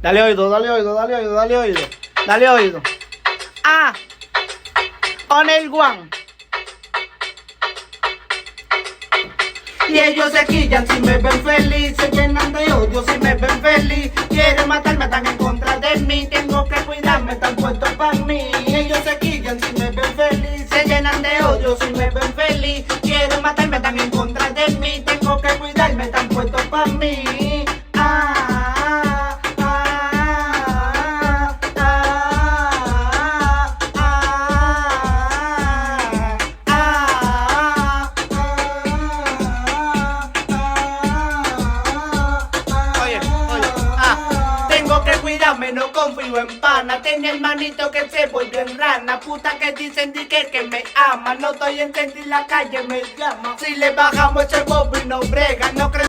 Dale oído, dale oído, dale oído, dale oído. Dale oído. Ah, on el one. Y ellos se quillan si me ven feliz, se llenan de odio si me ven feliz. Quieren matarme, están en contra de mí, tengo que cuidarme, están puestos para mí. Y ellos se quillan si me ven feliz, se llenan de odio si me ven feliz. Quieren matarme, están en contra de mí, tengo que cuidarme, están puestos para mí. Tengo que cuidarme, no confío en pana. Tiene hermanito que se vuelve en rana. Puta que dicen que me ama. No estoy en la calle, me llama. Si le bajamos ese bobo y no brega, no creo.